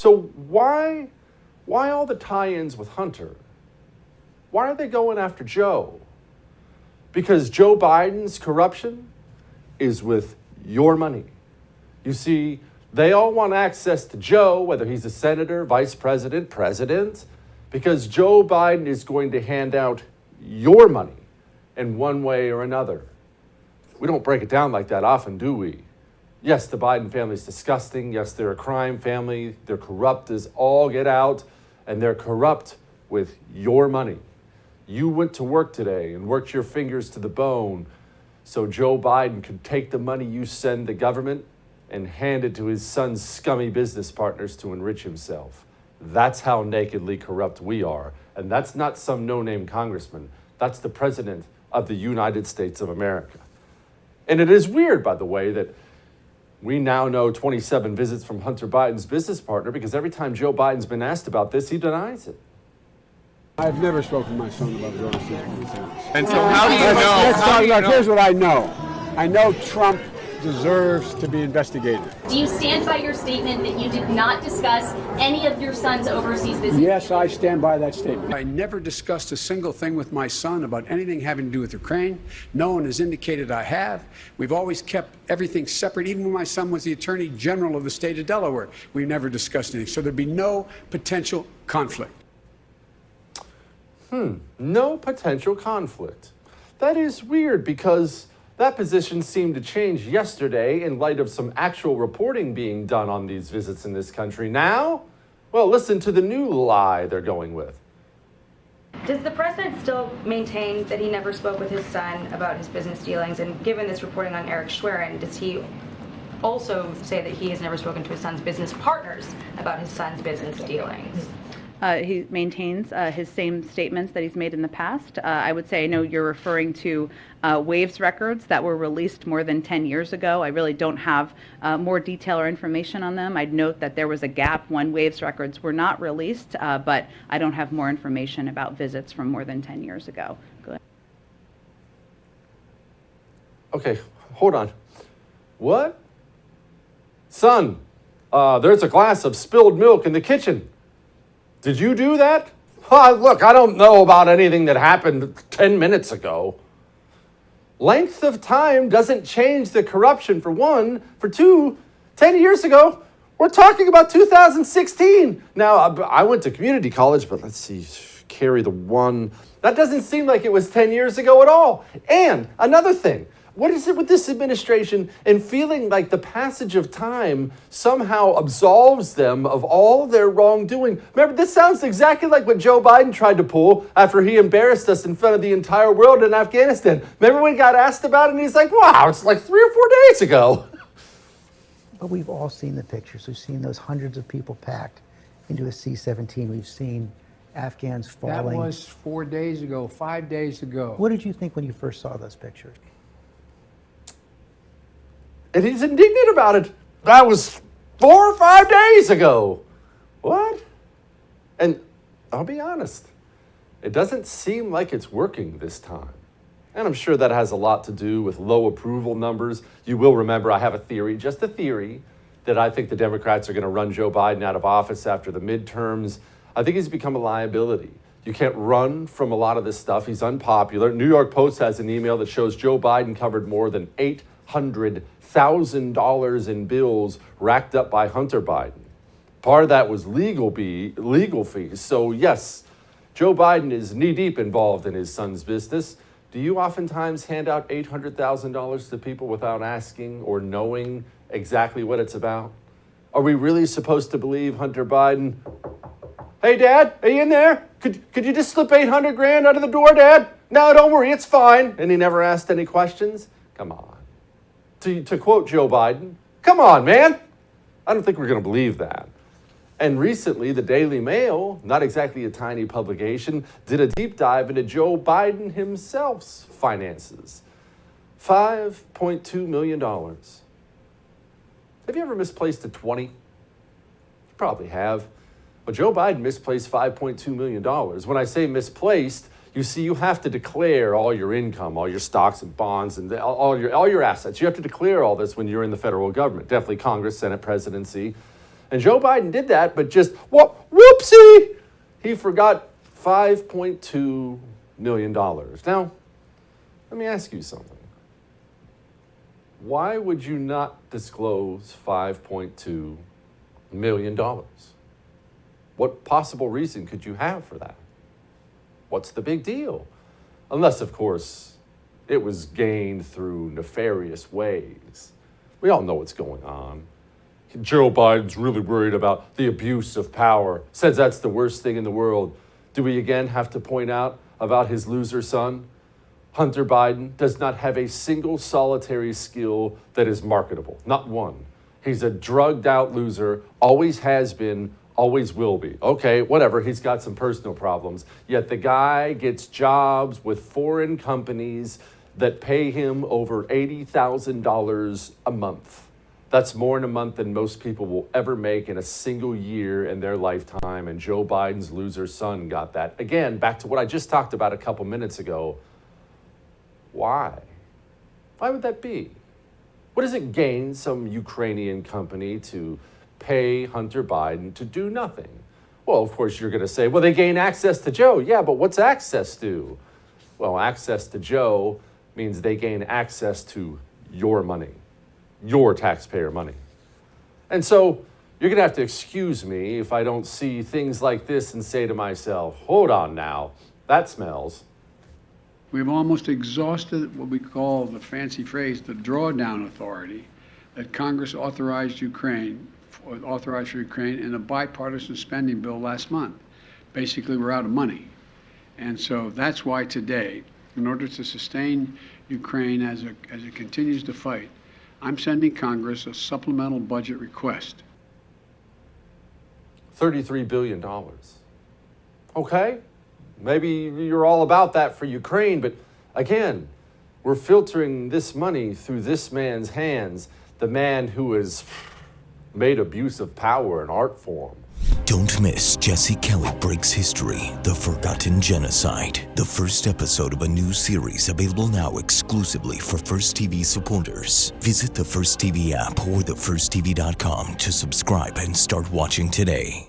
So why all the tie-ins with Hunter? Why are they going after Joe? Because Joe Biden's corruption is with your money. You see, they all want access to Joe, whether he's a senator, vice president, president, because Joe Biden is going to hand out your money in one way or another. We don't break it down like that often, do we? Yes, the Biden family is disgusting. Yes, they're a crime family. They're corrupt as all get out, and they're corrupt with your money. You went to work today and worked your fingers to the bone so Joe Biden could take the money you send the government and hand it to his son's scummy business partners to enrich himself. That's how nakedly corrupt we are. And that's not some no-name congressman. That's the president of the United States of America. And it is weird, by the way, that we now know 27 visits from Hunter Biden's business partner because every time Joe Biden's been asked about this, he denies it. I've never spoken to my son about going to school. And so how do you know? Let's talk about, here's what I know. I know Trump deserves to be investigated. Do you stand by your statement that you did not discuss any of your son's overseas business? Yes, I stand by that statement. I never discussed a single thing with my son about anything having to do with Ukraine. No one has indicated I have. We've always kept everything separate. Even when my son was the Attorney General of the state of Delaware, we never discussed anything. So there'd be no potential conflict. No potential conflict. That is weird because that position seemed to change yesterday in light of some actual reporting being done on these visits in this country. Now, well, listen to the new lie they're going with. Does the president still maintain that he never spoke with his son about his business dealings? And given this reporting on Eric Schwerin, does he also say that he has never spoken to his son's business partners about his son's business dealings? He maintains his same statements that he's made in the past. I would say, I know you're referring to Waves records that were released more than 10 years ago. I really don't have more detail or information on them. I'd note that there was a gap when Waves records were not released, but I don't have more information about visits from more than 10 years ago. Go ahead. Okay, hold on. What? Son, there's a glass of spilled milk in the kitchen. Did you do that? Look, I don't know about anything that happened 10 minutes ago. Length of time doesn't change the corruption, for one. For two, 10 years ago, we're talking about 2016. Now, I went to community college, but let's see, carry the one. That doesn't seem like it was 10 years ago at all. And another thing, what is it with this administration and feeling like the passage of time somehow absolves them of all their wrongdoing? Remember, this sounds exactly like what Joe Biden tried to pull after he embarrassed us in front of the entire world in Afghanistan. Remember when he got asked about it and he's like, wow, it's like 3 or 4 days ago. But we've all seen the pictures. We've seen those hundreds of people packed into a C-17. We've seen Afghans falling. That was 4 days ago, 5 days ago. What did you think when you first saw those pictures? And he's indignant about it. That was 4 or 5 days ago. What? And I'll be honest, it doesn't seem like it's working this time. And I'm sure that has a lot to do with low approval numbers. You will remember I have a theory, just a theory, that I think the Democrats are going to run Joe Biden out of office after the midterms. I think he's become a liability. You can't run from a lot of this stuff. He's unpopular. New York Post has an email that shows Joe Biden covered more than $800,000 in bills racked up by Hunter Biden. Part of that was legal fees. So yes, Joe Biden is knee-deep involved in his son's business. Do you oftentimes hand out $800,000 to people without asking or knowing exactly what it's about? Are we really supposed to believe Hunter Biden? Hey, Dad, are you in there? Could you just slip $800,000 out of the door, Dad? No, don't worry, it's fine. And he never asked any questions? Come on. To quote Joe Biden, come on, man. I don't think we're going to believe that. And recently, the Daily Mail, not exactly a tiny publication, did a deep dive into Joe Biden himself's finances. $5.2 million. Have you ever misplaced a 20? You probably have. But Joe Biden misplaced $5.2 million. When I say misplaced, you see, you have to declare all your income, all your stocks and bonds, and all your assets. You have to declare all this when you're in the federal government, definitely Congress, Senate, presidency. And Joe Biden did that, but just, whoopsie, he forgot $5.2 million. Now, let me ask you something. Why would you not disclose $5.2 million? What possible reason could you have for that? What's the big deal? Unless, of course, it was gained through nefarious ways. We all know what's going on. Joe Biden's really worried about the abuse of power, says that's the worst thing in the world. Do we again have to point out about his loser son? Hunter Biden does not have a single solitary skill that is marketable, not one. He's a drugged out loser, always has been, always will be. Okay, whatever, he's got some personal problems. Yet the guy gets jobs with foreign companies that pay him over $80,000 a month. That's more in a month than most people will ever make in a single year in their lifetime. And Joe Biden's loser son got that. Again, back to what I just talked about a couple minutes ago. Why? Why would that be? What does it gain some Ukrainian company to pay Hunter Biden to do nothing? Well, of course, you're going to say, well, they gain access to Joe. Yeah, but what's access to? Well, access to Joe means they gain access to your money, your taxpayer money. And so you're going to have to excuse me if I don't see things like this and say to myself, hold on now, that smells. We've almost exhausted what we call the fancy phrase, the drawdown authority that Congress authorized for Ukraine in a bipartisan spending bill last month. Basically, we're out of money. And so that's why today, in order to sustain Ukraine as it continues to fight, I'm sending Congress a supplemental budget request. $33 billion. Okay, maybe you're all about that for Ukraine, but again, we're filtering this money through this man's hands, the man who has made abuse of power an art form. Don't miss Jesse Kelly Breaks History, The Forgotten Genocide, the first episode of a new series available now exclusively for First TV supporters. Visit the First TV app or thefirsttv.com to subscribe and start watching today.